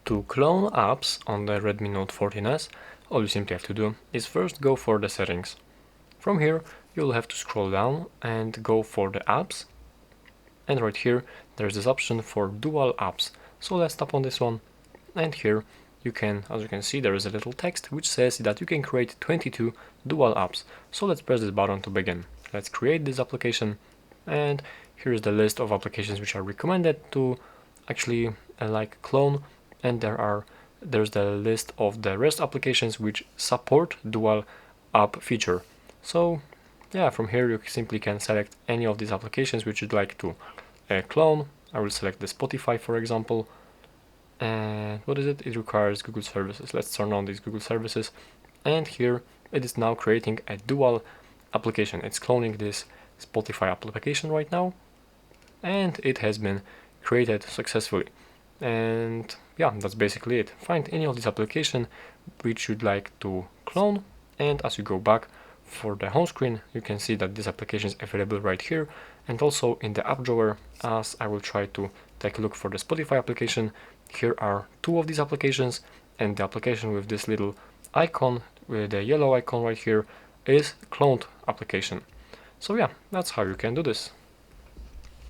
To clone apps on the Redmi Note 14s, all you simply have to do is first go for the settings. From here, you'll have to scroll down and go for the apps. And right here, there's this option for dual apps. So let's tap on this one. And here, as you can see, there is a little text which says that you can create 22 dual apps. So let's press this button to begin. Let's create this application. And here's the list of applications which are recommended to actually clone. And there's the list of the rest applications which support dual app feature. So yeah, from here you simply can select any of these applications which you'd like to clone. I will select the Spotify, for example. And what is it? It requires Google services. Let's turn on these Google services. And here it is now creating a dual application. It's cloning this Spotify application right now. And it has been created successfully. And yeah, that's basically it. Find any of these applications which you'd like to clone, and as you go back for the home screen, you can see that this application is available right here, and also in the app drawer. As I will try to take a look for the Spotify application, here are two of these applications, and the application with this little icon, with the yellow icon right here, is cloned application. So yeah, that's how you can do this.